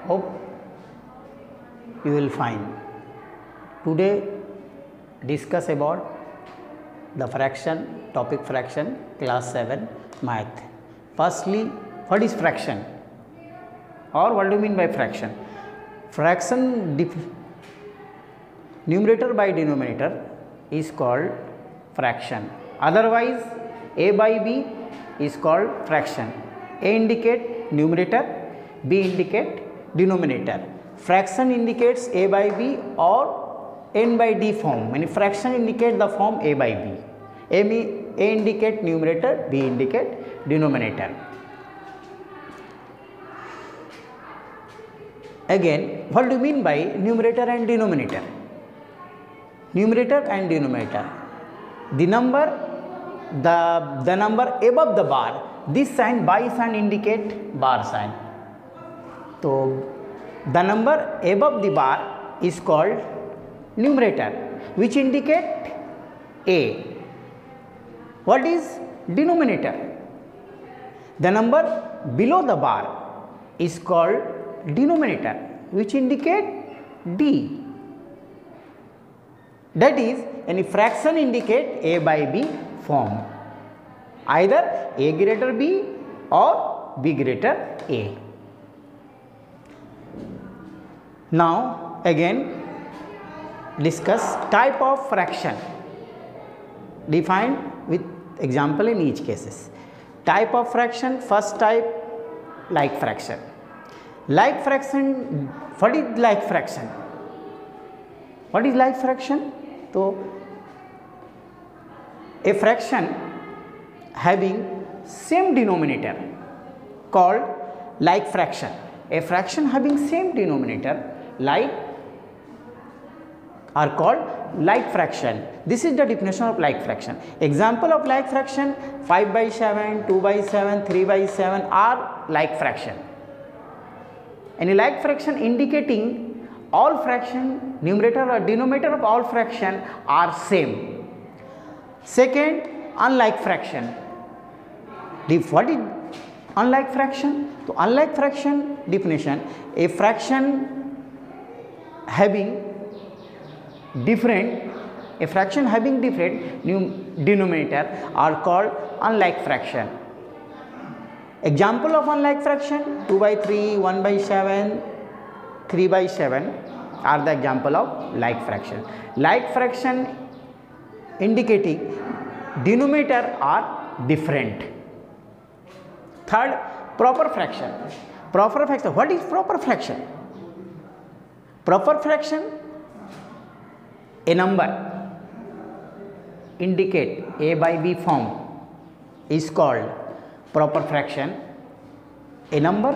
Hope you will find. Today discuss about the fraction, topic fraction, class 7 math. Firstly, what is fraction or what do you mean by fraction? Fraction numerator by denominator is called fraction. Otherwise, a by b is called fraction. A indicate numerator, b indicate denominator. Fraction indicates a by b or n by d form. Meaning fraction indicate the form a by b. A indicate numerator, b indicate denominator. Again, what do you mean by numerator and denominator? Numerator and denominator. The number above the bar, this sign by sign indicate bar sign. So the number above the bar is called numerator, which indicate a. What is denominator? The number below the bar is called denominator, which indicate d. That is, any fraction indicate a by b form, either a greater b or b greater a. Now again discuss type of fraction defined with example in each cases. Type of fraction, first type, like fraction. Like fraction, what is like fraction? What is like fraction? So a fraction having same denominator called like fraction. A fraction having same denominator like are called like fraction. This is the definition of like fraction. Example of like fraction: 5 by 7, 2 by 7, 3 by 7 are like fraction. Any like fraction indicating all fraction, numerator or denominator of all fraction are same. Second, unlike fraction. What is unlike fraction? So unlike fraction definition: a fraction having different denominator are called unlike fraction. Example of unlike fraction: 2 by 3, 1 by 7, 3 by 7 are the example of like fraction. Like fraction indicating denominator are different. Third, proper fraction. Proper fraction. What is proper fraction? Proper fraction: a number indicate a by b form is called proper fraction. A number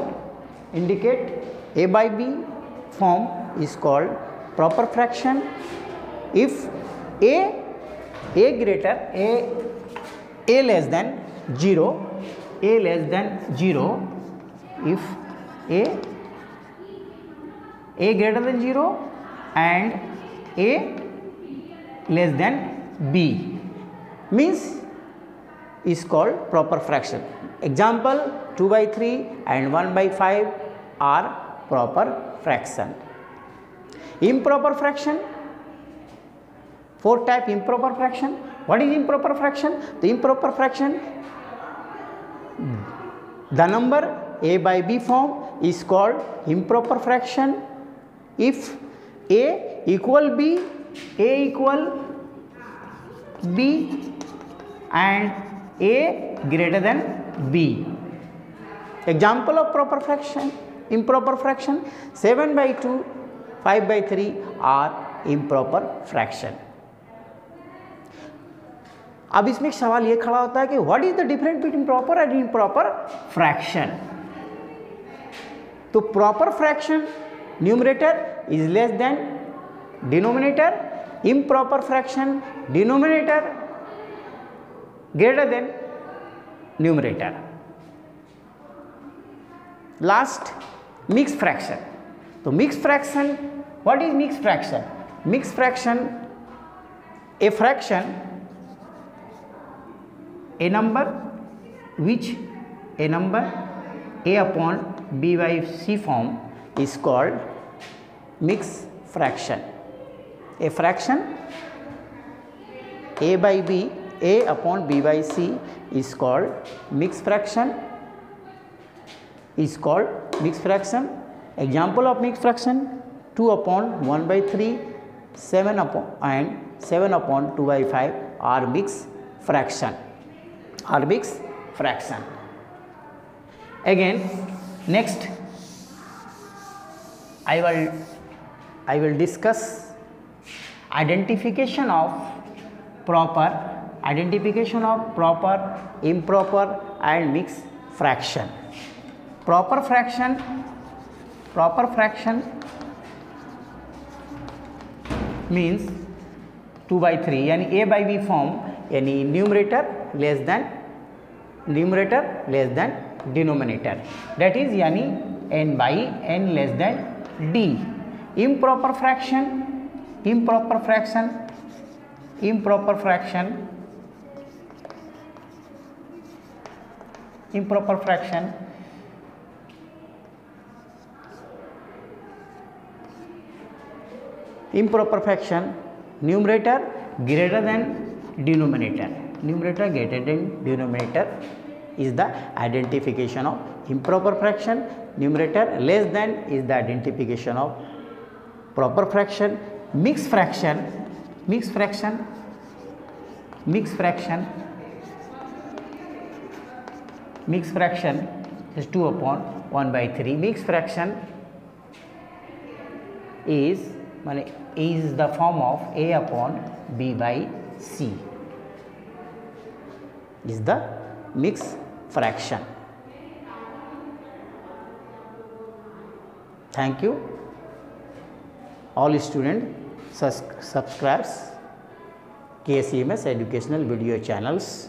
indicate a by b form is called proper fraction if a less than 0, if a greater than 0 and a less than b means is called proper fraction. Example: 2 by 3 and 1 by 5 are proper fraction. Improper fraction. Fourth type, improper fraction. What is improper fraction? The improper fraction, the number a by b form is called improper fraction if a equal b and a greater than b. Example of proper fraction, improper fraction: 7 by 2, 5 by 3 are improper fraction. अब इसमें एक सवाल ये खड़ा होता है कि what is the difference between proper and improper fraction. तो proper fraction numerator is less than denominator, improper fraction denominator greater than numerator. Last, mixed fraction. So mixed fraction, what is mixed fraction? Mixed fraction, a fraction, a number which a number a upon b by c form is called mixed fraction. A fraction a by b, a upon b by c is called mixed fraction. Example of mixed fraction: 2 upon 1 by 3, 7 upon 2 by 5 are mixed fraction. Again, next I will discuss identification of proper, improper and mixed fraction. Proper fraction means 2 by 3 यानी a by b form, यानी numerator less than denominator, that is यानी n by n less than d. Improper fraction numerator greater than denominator is the identification of improper fraction. Numerator less than is the identification of proper fraction. Mixed fraction is 2 upon 1 by 3. Mixed fraction is the form of a upon b by c, is the mixed fraction. Thank you. All students subscribes KCMS educational video channels.